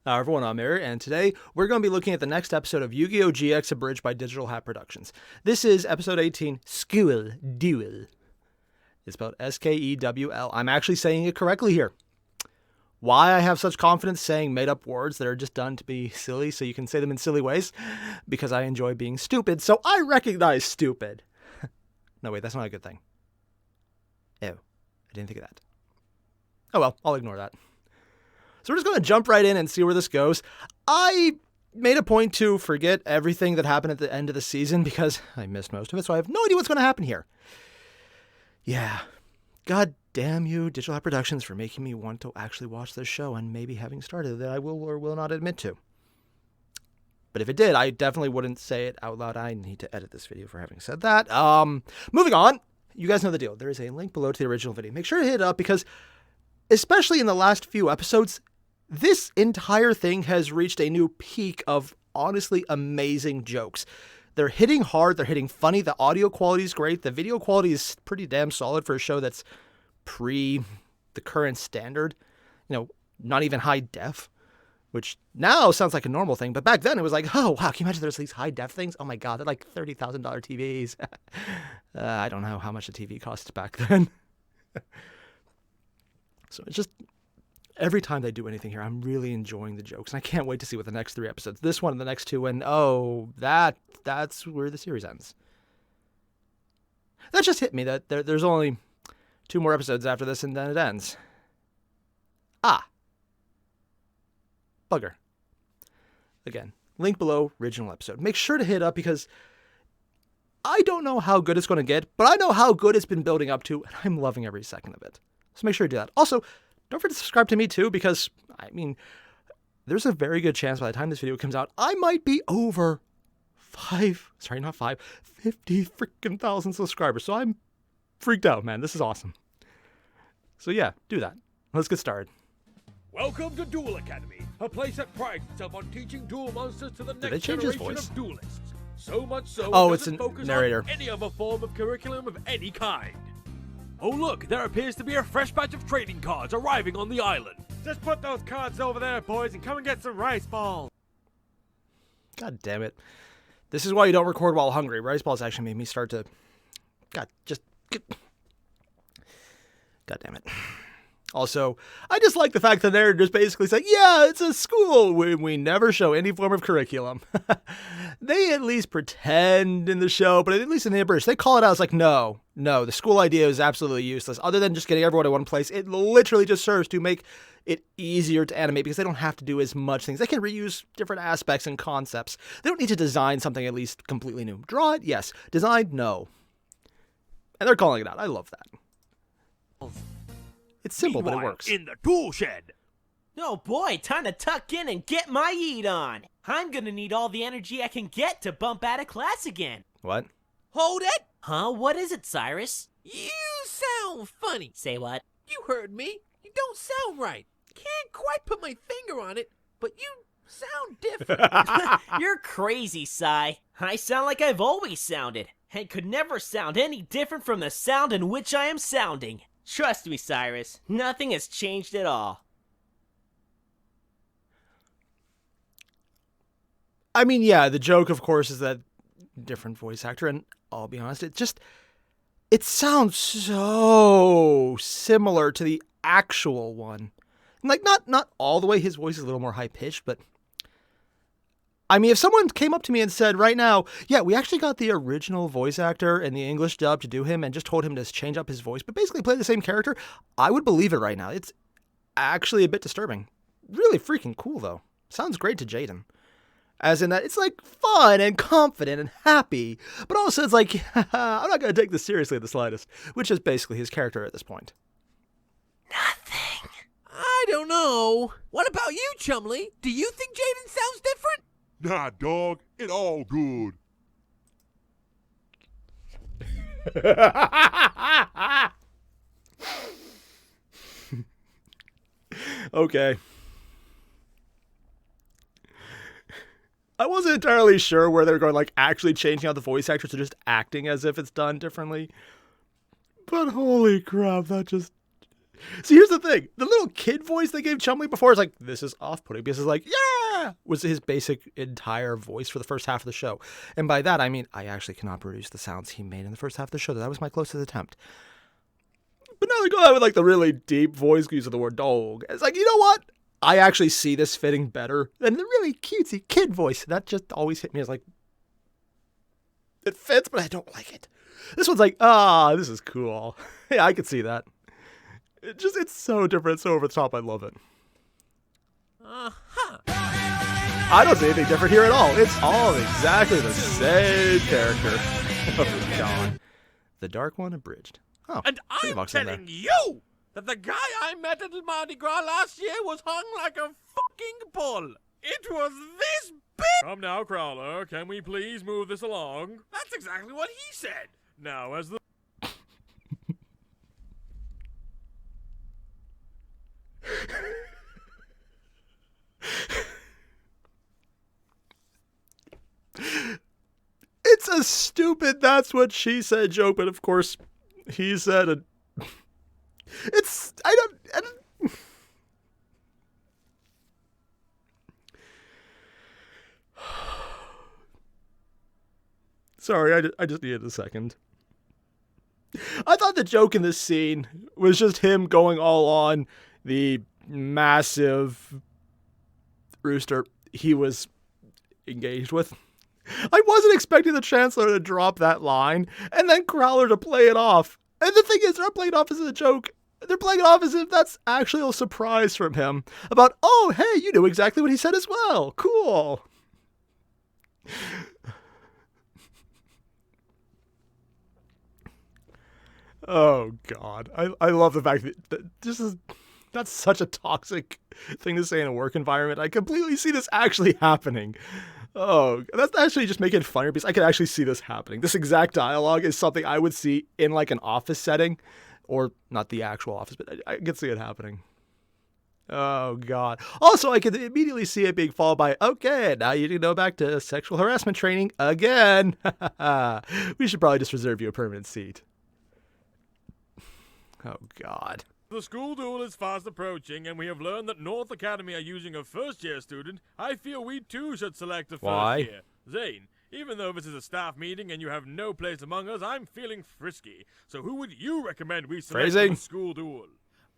Everyone, I'm Airier, and today we're going to be looking at the next episode of Yu-Gi-Oh! GX Abridged by Digital Hat Productions. This is episode 18, Duel. It's spelled S-K-E-W-L. I'm actually saying it correctly here. Why I have such confidence saying made-up words that are just done to be silly so you can say them in silly ways? Because I enjoy being stupid, so I recognize stupid. No, wait, that's not a good thing. Ew, I didn't think of that. Oh well, I'll ignore that. So we're just going to jump right in and see where this goes. I made a point to forget everything that happened at the end of the season because I missed most of it, so I have no idea what's going to happen here. Yeah. God damn you, Digital Hat Productions, for making me want to actually watch this show and maybe having started that I will or will not admit to. But if it did, I definitely wouldn't say it out loud. I need to edit this video for having said that. Moving on. You guys know the deal. There is a link below to the original video. Make sure to hit it up because, especially in the last few episodes, this entire thing has reached a new peak of honestly amazing jokes. They're hitting hard, they're hitting funny, the audio quality is great, the video quality is pretty damn solid for a show that's pre the current standard. You know, not even high def, which now sounds like a normal thing, but back then it was like, oh wow, can you imagine there's these high def things? Oh my god, they're like $30,000 TVs. I don't know how much a TV cost back then. So it's just, every time they do anything here, I'm really enjoying the jokes. And I can't wait to see what the next 3 episodes, this one and the next 2, and oh, that's where the series ends. That just hit me that there's only 2 more episodes after this and then it ends. Ah. Bugger. Again, link below, original episode. Make sure to hit up because I don't know how good it's going to get, but I know how good it's been building up to, and I'm loving every second of it. So make sure to do that. Also, don't forget to subscribe to me too, because, I mean, there's a very good chance by the time this video comes out, I might be over 50 freaking thousand subscribers. So I'm freaked out, man. This is awesome. So yeah, do that. Let's get started. Welcome to Duel Academy, a place that prides itself on teaching duel monsters to the Did they next change his generation voice? of duelists. So much so, Oh, it it's doesn't a focus narrator. on any other form of curriculum of any kind. Oh look, there appears to be a fresh batch of trading cards arriving on the island. Just put those cards over there, boys, and come and get some rice balls. God damn it. This is why you don't record while hungry. Rice balls actually made me start to... God damn it. Also, I just like the fact that they're just basically saying, yeah, it's a school. We never show any form of curriculum. They at least pretend in the show, but at least in the Abridged, they call it out. It's like, no, the school idea is absolutely useless. Other than just getting everyone in one place, it literally just serves to make it easier to animate because they don't have to do as much things. They can reuse different aspects and concepts. They don't need to design something at least completely new. Draw it? Yes. Design? No. And they're calling it out. I love that. It's simple, but it Meanwhile, works. in the duel shed. Oh boy, time to tuck in and get my yeet on. I'm gonna need all the energy I can get to bump out of class again. What? Hold it! Huh? What is it, Cyrus? You sound funny. Say what? You heard me. You don't sound right. Can't quite put my finger on it, but you sound different. You're crazy, Cy. I sound like I've always sounded, and could never sound any different from the sound in which I am sounding. Trust me, Cyrus. Nothing has changed at all. I mean, yeah, the joke, of course, is that different voice actor, and I'll be honest, it sounds so similar to the actual one. Like, not all the way, his voice is a little more high-pitched, but I mean, if someone came up to me and said right now, yeah, we actually got the original voice actor and the English dub to do him and just told him to change up his voice, but basically play the same character, I would believe it right now. It's actually a bit disturbing. Really freaking cool, though. Sounds great to Jaden. As in that it's like fun and confident and happy, but also it's like, I'm not going to take this seriously the slightest, which is basically his character at this point. Nothing. I don't know. What about you, Chumley? Do you think Jaden sounds different? Nah, dog, it all good. Okay. I wasn't entirely sure where they were going, like, actually changing out the voice actors or just acting as if it's done differently. But holy crap, that just... See, here's the thing. The little kid voice they gave Chumley before is like, this is off-putting because it's like, yeah, was his basic entire voice for the first half of the show. And by that, I mean, I actually cannot produce the sounds he made in the first half of the show. That was my closest attempt. But now they go out with like the really deep voice use of the word dog. It's like, you know what? I actually see this fitting better than the really cutesy kid voice. That just always hit me as like, it fits, but I don't like it. This one's like, this is cool. Yeah, I could see that. It's so different, so over the top. I love it. I don't see anything different here at all. It's all exactly the same character. Oh, God. The Dark One Abridged. Oh, And I'm Vox in telling you that the guy I met at Mardi Gras last year was hung like a fucking bull. It was this big. Come now, Crowler. Can we please move this along? That's exactly what he said. Now, as the It's a stupid that's what she said joke, but of course he said it. I don't Sorry, I just needed a second. I thought the joke in this scene was just him going all on the massive rooster he was engaged with. I wasn't expecting the Chancellor to drop that line and then Crowler to play it off. And the thing is, they're not playing it off as a joke. They're playing it off as if that's actually a surprise from him about, oh, hey, you knew exactly what he said as well. Cool. Oh, God. I love the fact that that's such a toxic thing to say in a work environment. I completely see this actually happening. Oh, that's actually just making it funnier because I could actually see this happening. This exact dialogue is something I would see in like an office setting, or not the actual office, but I could see it happening. Oh, God. Also, I could immediately see it being followed by, okay, now you need to go back to sexual harassment training again. We should probably just reserve you a permanent seat. Oh, God. The school duel is fast approaching, and we have learned that North Academy are using a first-year student. I feel we too should select a Why? first year. Zane, even though this is a staff meeting and you have no place among us, I'm feeling frisky. So who would you recommend we select for Phrasing. the school duel?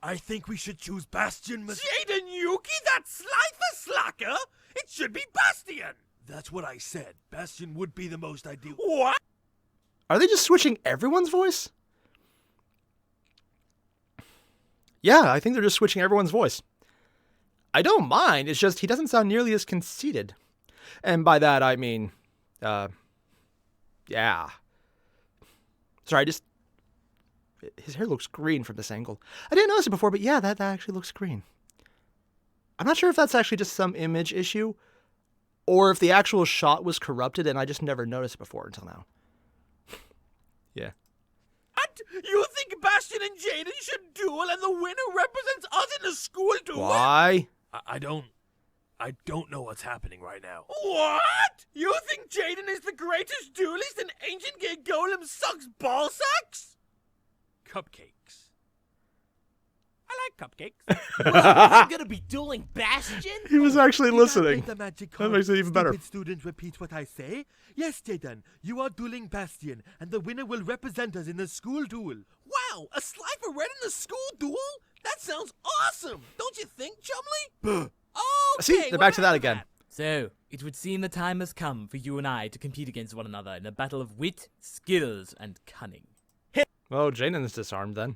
I think we should choose Bastion. Jaden Yuki, that Slifer slacker? It should be Bastion. That's what I said. Bastion would be the most ideal. What? Are they just switching everyone's voice? Yeah, I think they're just switching everyone's voice. I don't mind, it's just he doesn't sound nearly as conceited. And by that, I mean, yeah. Sorry, his hair looks green from this angle. I didn't notice it before, but yeah, that actually looks green. I'm not sure if that's actually just some image issue, or if the actual shot was corrupted and I just never noticed it before until now. Yeah. What? You think Bastion and Jaden should duel and the winner represents us in the school duel? Why? I don't know what's happening right now. What? You think Jaden is the greatest duelist and ancient gay golem sucks ball sacks? Cupcakes. I like cupcakes. I'm gonna be dueling Bastion? He was actually listening. The magic That makes it even better. Stupid student, repeat what I say. Yes, Jaden, you are dueling Bastion, and the winner will represent us in the school duel. Wow, a Slifer Red in the school duel? That sounds awesome, don't you think, Chumley? Okay, See, they're back to that again. So, it would seem the time has come for you and I to compete against one another in a battle of wit, skills, and cunning. Oh, Jaden is disarmed then.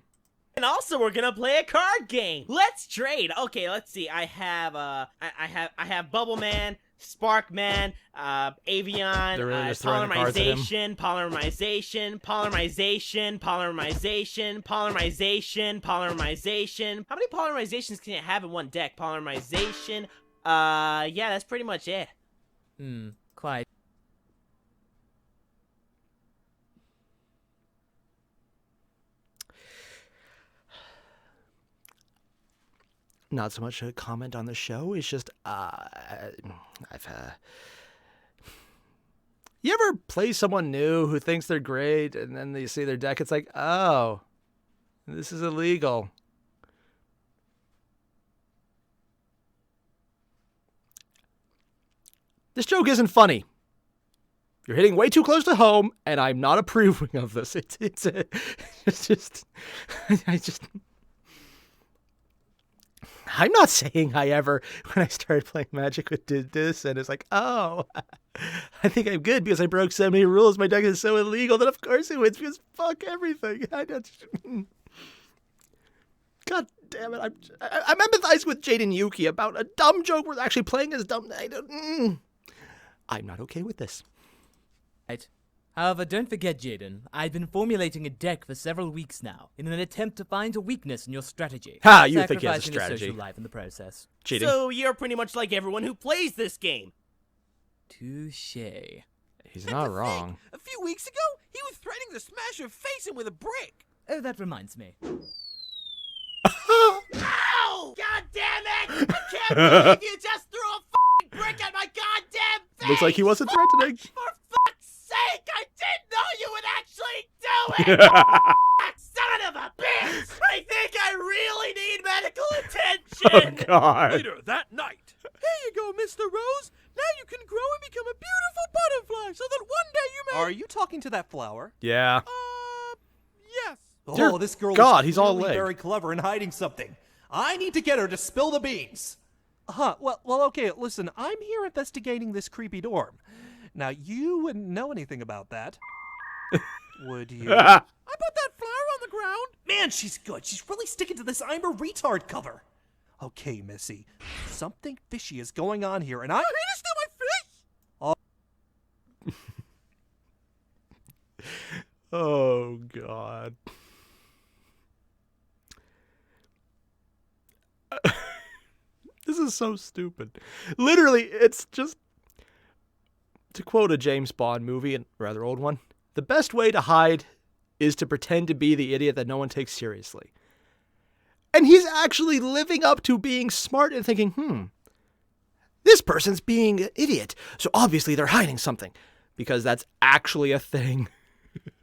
And also, we're gonna play a card game. Let's trade. Okay, let's see. I have I have Bubble Man, Spark Man, Avion, They're really just throwing the cards at him. polymerization. How many polymerizations can you have in one deck? Polymerization. Yeah, that's pretty much it. Quite. Not so much a comment on the show. It's just, you ever play someone new who thinks they're great, and then you see their deck, it's like, oh, this is illegal. This joke isn't funny. You're hitting way too close to home, and I'm not approving of this. It's just, I'm not saying I ever, when I started playing Magic, did this, and it's like, oh, I think I'm good because I broke so many rules. My deck is so illegal that of course it wins because fuck everything. God damn it! I'm empathizing with Jade and Yuki about a dumb joke we're actually playing as dumb. I'm not okay with this. Right. However, don't forget, Jaden, I've been formulating a deck for several weeks now in an attempt to find a weakness in your strategy. Ha! You think he has a sacrificing strategy? Social life in the process. Cheating. So you're pretty much like everyone who plays this game. Touché. He's not wrong. A few weeks ago, he was threatening to smash your face in with a brick. Oh, that reminds me. Ow! God damn it! I can't believe you just threw a fucking brick at my goddamn face! Looks like he wasn't threatening. For fuck's sake! I didn't know you would actually do it! Son of a bitch! I think I really need medical attention! Oh, God. Later that night. Here you go, Mr. Rose. Now you can grow and become a beautiful butterfly so that one day you may... Are you talking to that flower? Yeah. Yes. Dear Oh, this girl God, is he's all clearly leg. very clever in hiding something. I need to get her to spill the beans. Well, okay, listen, I'm here investigating this creepy dorm. Now, you wouldn't know anything about that. Would you? I put that flower on the ground. Man, she's good. She's really sticking to this I'm a retard cover. Okay, Missy, something fishy is going on here, and I... You're here to steal my face? Oh, God. This is so stupid. Literally, it's just, to quote a James Bond movie, a rather old one, the best way to hide is to pretend to be the idiot that no one takes seriously. And he's actually living up to being smart and thinking, this person's being an idiot, so obviously they're hiding something, because that's actually a thing.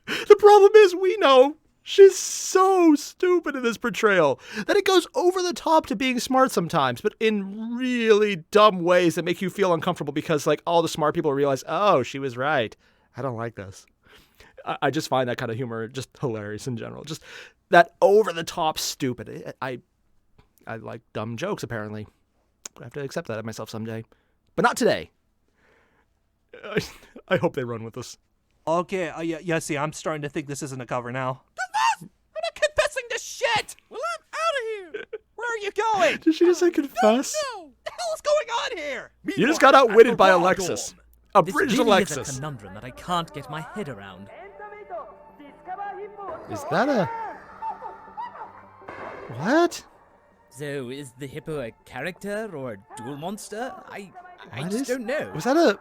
The problem is, we know she's so stupid in this portrayal that it goes over the top to being smart sometimes, but in really dumb ways that make you feel uncomfortable because, like, all the smart people realize, oh, she was right. I don't like this. I just find that kind of humor just hilarious in general. Just that over-the-top stupid. I like dumb jokes, apparently. I have to accept that of myself someday. But not today. I hope they run with this. Okay, yeah, see, I'm starting to think this isn't a cover now. I'm not confessing to shit. Well, I'm out of here. Where are you going? Did she just say confess? No. What the hell is going on here? You just got outwitted by Alexis. This Abridged really is a Alexis. conundrum that I can't get my head around. Is that a... What? So, is the hippo a character or a duel monster? I What just is- don't know. Was that a...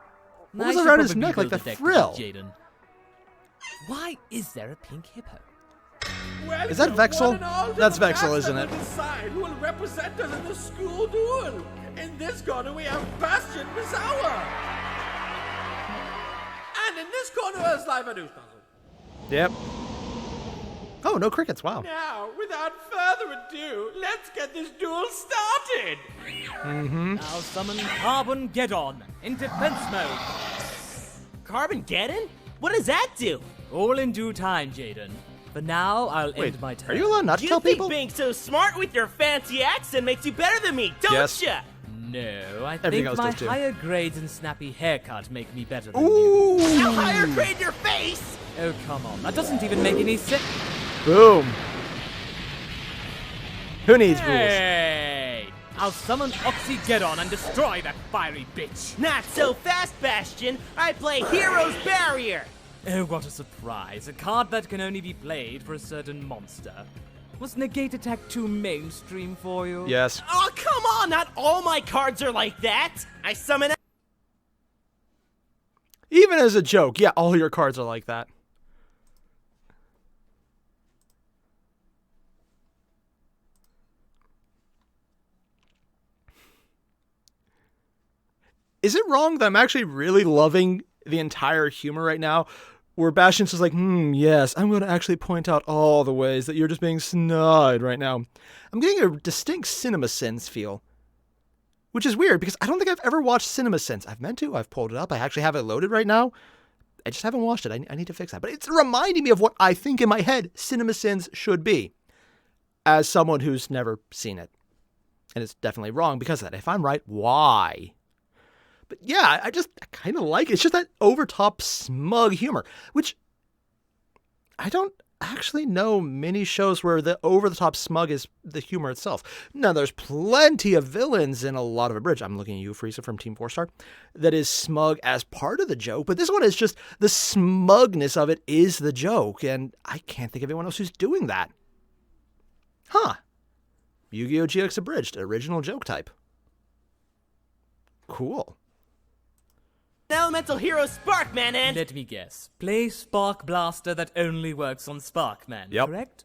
What I was should around his probably neck, like build the a deck frill? with Jaden. Why is there a pink hippo? Well, Is that you Vexel? one and all to That's the Vexel, master isn't will it? decide who will represent us in the school duel. In this corner we have Bastion Misawa. And in this corner is Live Yep. Oh, no crickets. Wow. Now, without further ado, let's get this duel started. Now summon Carbon Geddon in defense mode. Carbon-Geddon? What does that do? All in due time, Jaden. For now, I'll Wait, end my turn. are you allowed not to You tell think people? being so smart with your fancy accent makes you better than me, don't Yes. ya? No, I Everything think else my does too. higher grades and snappy haircut make me better than you. Now higher grade your face! Oh, come on. That doesn't even make any sense. Boom. Who needs rules? Hey! I'll summon Oxygeddon and destroy that fiery bitch. Not so fast, Bastion. I play Hero's Barrier. Oh, what a surprise. A card that can only be played for a certain monster. Was Negate Attack too mainstream for you? Yes. Oh, come on. Not all my cards are like that. I summon... Even as a joke, yeah, all your cards are like that. Is it wrong that I'm actually really loving the entire humor right now? Where Bastion's just like, yes, I'm going to actually point out all the ways that you're just being snide right now. I'm getting a distinct CinemaSins feel. which is weird because I don't think I've ever watched Cinema Sins. I've meant to. I've pulled it up. I actually have it loaded right now. I just haven't watched it. I need to fix that. But it's reminding me of what I think in my head Cinema Sins should be as someone who's never seen it. And it's definitely wrong because of that. If I'm right, why? But yeah, I kind of like it. It's just that over-top smug humor, which I don't actually know many shows where the over-the-top smug is the humor itself. Now, there's plenty of villains in a lot of Abridged. I'm looking at you, Frieza from Team 4-Star. That is smug as part of the joke, but this one is just the smugness of it is the joke, and I can't think of anyone else who's doing that. Huh. Yu-Gi-Oh! GX Abridged, original joke type. Cool. Elemental hero Sparkman and... Let me guess. Play Spark Blaster that only works on Sparkman, Yep. correct?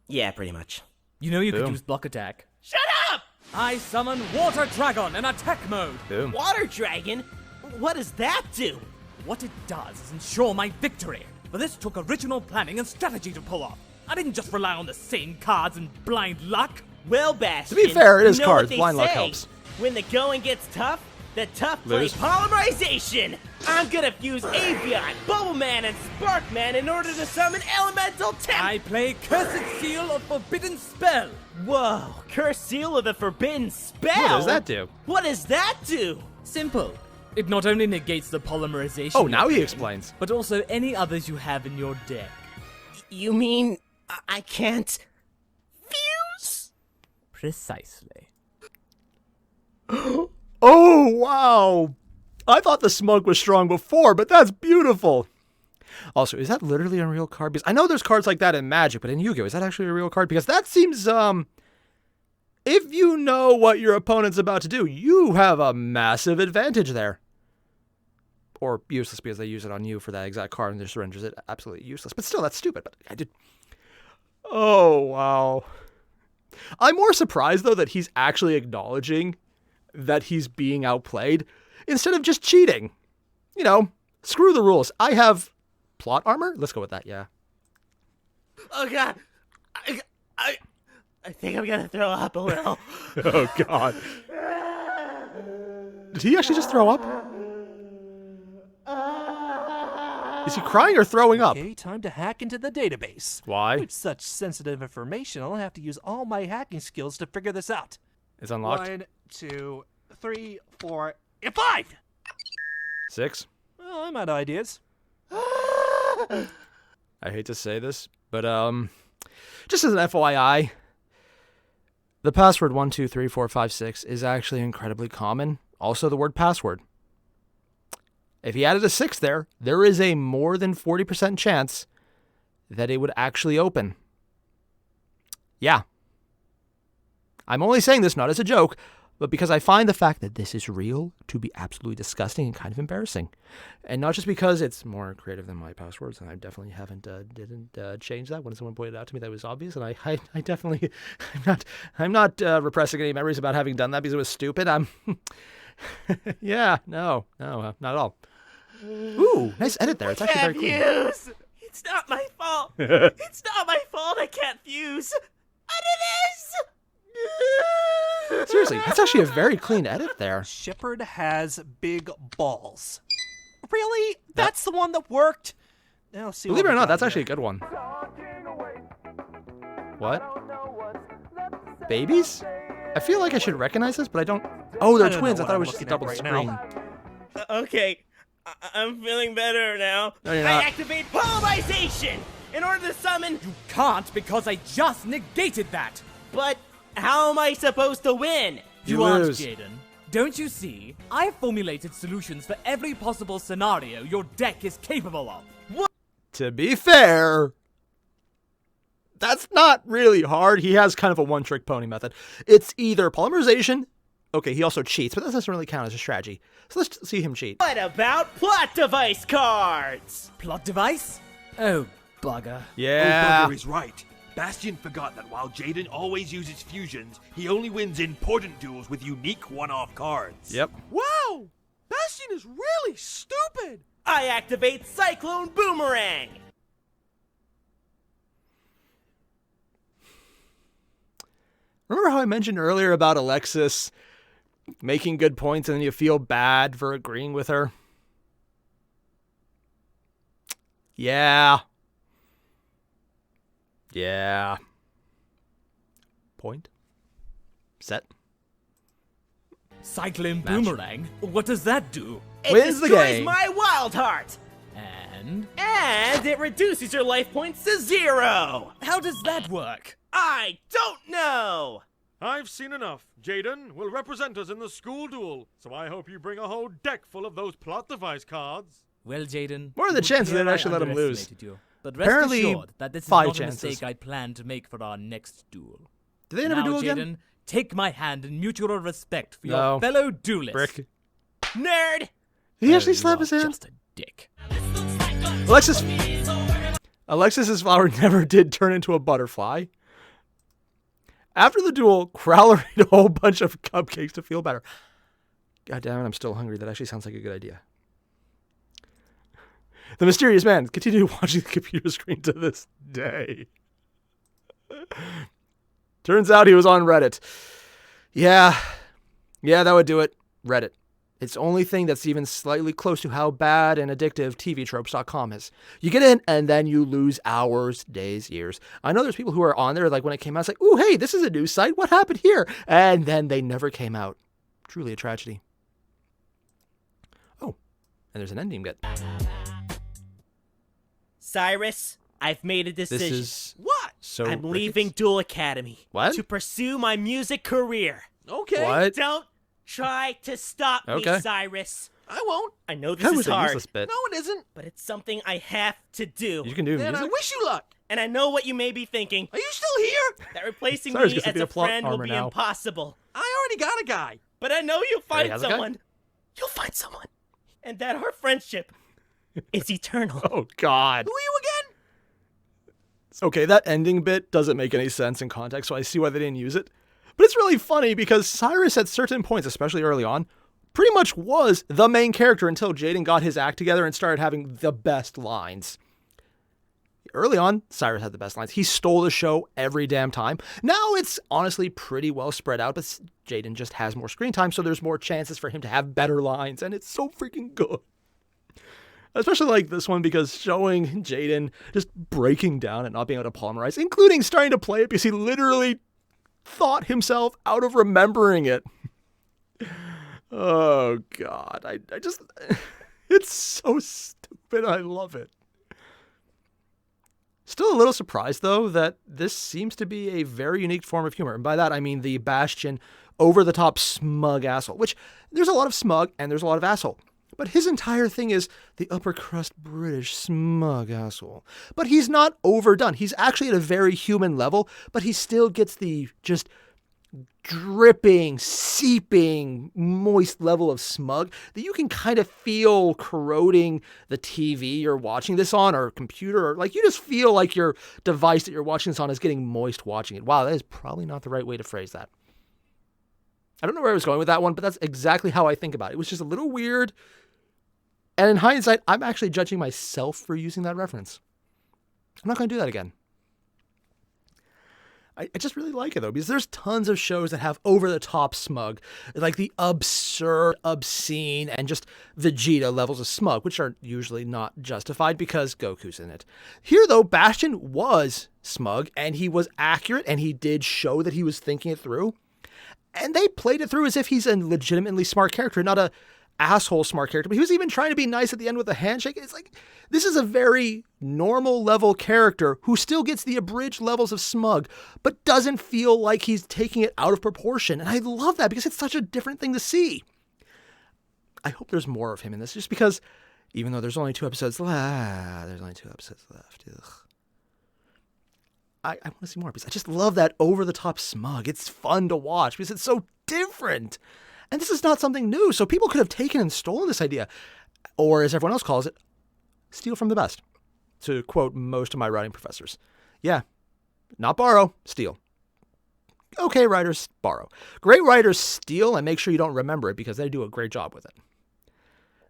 Yeah, pretty much. You know you could Boom. use Block Attack. Shut up! I summon Water Dragon in attack mode. Boom. Water Dragon? What does that do? What it does is ensure my victory. But this took original planning and strategy to pull off. I didn't just rely on the same cards and blind luck. Well, Bastion, To be fair, it is you know what cards. they Blind luck say. helps. When the going gets tough, the tough play Lose. polymerization. I'm gonna fuse Avion, Bubbleman, and Sparkman in order to summon Elemental Temp. I play Cursed Seal of Forbidden Spell. Whoa, Cursed Seal of the Forbidden Spell. What does that do? What does that do? Simple. It not only negates the polymerization, Oh, now he explains. but also any others you have in your deck. You mean I can't fuse? Precisely. Oh, wow. I thought the smug was strong before, but that's beautiful. Also, is that literally a real card? Because I know there's cards like that in Magic, but in Yu-Gi-Oh! Is that actually a real card? Because that seems, if you know what your opponent's about to do, you have a massive advantage there. Or useless because they use it on you for that exact card and just renders it absolutely useless. But still, that's stupid. But I did. Oh, wow. I'm more surprised, though, that he's actually acknowledging that he's being outplayed instead of just cheating. You know, screw the rules. I have plot armor. Let's go with that, yeah. Oh god, I think I'm gonna throw up a little. Oh, God. Did he actually just throw up? Is he crying or throwing up? Okay, time to hack into the database. Why? With such sensitive information, I'll have to use all my hacking skills to figure this out. It's unlocked. 1, 2, 3, 4, and 5! 6. Well, I'm out of ideas. I hate to say this, but just as an FYI, the password 123456 is actually incredibly common. Also, the word password. If he added a 6 there, there is a more than 40% chance that it would actually open. Yeah. I'm only saying this not as a joke, but because I find the fact that this is real to be absolutely disgusting and kind of embarrassing. And not just because it's more creative than my passwords, and I definitely didn't change that when someone pointed out to me that it was obvious, and I definitely, I'm not repressing any memories about having done that because it was stupid. Yeah, no, not at all. Ooh, nice edit there. It's actually very cool. Fuse. It's not my fault. It's not my fault. I can't fuse. And it is. Seriously, that's actually a very clean edit there. Shepard has big balls. Really? That's the one that worked? Now see. Believe it what or we not, got that's here. actually a good one. What? Babies? I feel like I should recognize this, but I don't. Oh, they're I don't twins. know I thought it what was I'm just a double looking at right screen. now. Okay, I'm feeling better now. No, you're I not. activate polarization in order to summon. You can't because I just negated that. But how am I supposed to win? You aren't, lose. Jaden. Don't you see? I've formulated solutions for every possible scenario your deck is capable of. To be fair, that's not really hard. He has kind of a one-trick pony method. It's either polymerization. Okay, he also cheats, but that doesn't really count as a strategy. So let's see him cheat. What about plot device cards? Plot device? Oh, bugger. Yeah. Oh, Bugger is right. Bastion forgot that while Jaden always uses fusions, he only wins important duels with unique one-off cards. Yep. Wow! Bastion is really stupid! I activate Cyclone Boomerang. Remember how I mentioned earlier about Alexis making good points and then you feel bad for agreeing with her. Yeah. Yeah. Point. Set. Cycling boomerang? What does that do? It Wins the destroys game. my wild heart! And And it reduces your life points to 0! how does that work? I don't know! I've seen enough. Jaden will represent us in the school duel, so I hope you bring a whole deck full of those plot device cards. Well, Jaden, What are the it would chances appear they'd I actually let him lose? underestimated you. But rest Apparently, assured that this is 5 not chances. a mistake I plan to make for our next duel. Do they never now, duel again? Jaden, take my hand in mutual respect for No. your fellow duelist. Brick. Nerd! Did he actually You slap are his hand? Just a dick. Alexis's flower never did turn into a butterfly. After the duel, Crowler ate a whole bunch of cupcakes to feel better. God damn it, I'm still hungry. That actually sounds like a good idea. The mysterious man continued watching the computer screen to this day. Turns out he was on Reddit. Yeah, that would do it. Reddit. It's the only thing that's even slightly close to how bad and addictive TVtropes.com is. You get in, and then you lose hours, days, years. I know there's people who are on there, like when it came out, it's like, ooh, hey, this is a new site. What happened here? And then they never came out. Truly a tragedy. Oh, and there's an ending bit. Cyrus, I've made a This decision. is What? so I'm rickets. leaving Duel Academy. What? To pursue my music career. Okay. What? Don't try to stop Okay. me, Cyrus. I won't. I know this That is was a hard, useless bit. No, it isn't. but it's something I have to do. You can do Then I music? wish you luck. And I know what you may be thinking. Are you still here? That replacing Cyrus me gets to as be a a plot friend will armor be now. impossible. I already got a guy. But I know you'll find has a guy? someone. You'll find someone. And that our friendship is eternal. Oh, God. Who are you again? Okay, that ending bit doesn't make any sense in context, so I see why they didn't use it. But it's really funny because Cyrus at certain points, especially early on, pretty much was the main character until Jaden got his act together and started having the best lines. Early on, Cyrus had the best lines. He stole the show every damn time. Now it's honestly pretty well spread out, but Jaden just has more screen time, so there's more chances for him to have better lines, and it's so freaking good. Especially like this one, because showing Jaden just breaking down and not being able to polymerize, including starting to play it because he literally thought himself out of remembering it. Oh, God. I just... It's so stupid. I love it. Still a little surprised, though, that this seems to be a very unique form of humor. And by that, I mean the Bastion over-the-top smug asshole, which there's a lot of smug and there's a lot of asshole. But his entire thing is the upper crust British smug asshole. But he's not overdone. He's actually at a very human level, but he still gets the just dripping, seeping, moist level of smug that you can kind of feel corroding the TV you're watching this on, or computer, or like you just feel like your device that you're watching this on is getting moist watching it. Wow, that is probably not the right way to phrase that. I don't know where I was going with that one, but that's exactly how I think about it. It was just a little weird. And in hindsight, I'm actually judging myself for using that reference. I'm not going to do that again. I just really like it, though, because there's tons of shows that have over-the-top smug, like the absurd, obscene, and just Vegeta levels of smug, which are usually not justified because Goku's in it. Here, though, Bastion was smug, and he was accurate, and he did show that he was thinking it through. And they played it through as if he's a legitimately smart character, not a asshole smart character. But he was even trying to be nice at the end with a handshake. It's like, this is a very normal level character who still gets the abridged levels of smug, but doesn't feel like he's taking it out of proportion. And I love that because it's such a different thing to see. I hope there's more of him in this, just because even though there's only 2 episodes left, Ugh. I want to see more because I just love that over-the-top smug. It's fun to watch because it's so different. And this is not something new, so people could have taken and stolen this idea. Or, as everyone else calls it, steal from the best. To quote most of my writing professors. Yeah, not borrow, steal. Okay, writers, borrow. Great writers steal and make sure you don't remember it because they do a great job with it.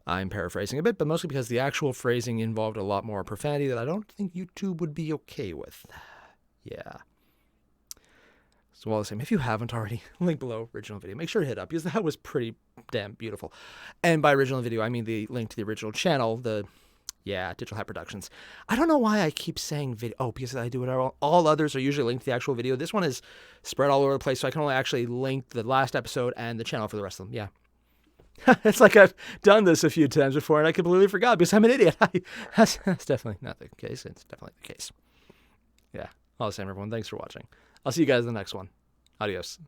I'm paraphrasing a bit, but mostly because the actual phrasing involved a lot more profanity that I don't think YouTube would be okay with. Yeah. So all the same, if you haven't already, link below, original video. Make sure to hit up, because that was pretty damn beautiful. And by original video, I mean the link to the original channel, Digital Hat Productions. I don't know why I keep saying video. Oh, because I do it all others are usually linked to the actual video. This one is spread all over the place, so I can only actually link the last episode and the channel for the rest of them. Yeah. It's like I've done this a few times before, and I completely forgot because I'm an idiot. That's definitely not the case. It's definitely the case. Yeah. All the same, everyone. Thanks for watching. I'll see you guys in the next one. Adios.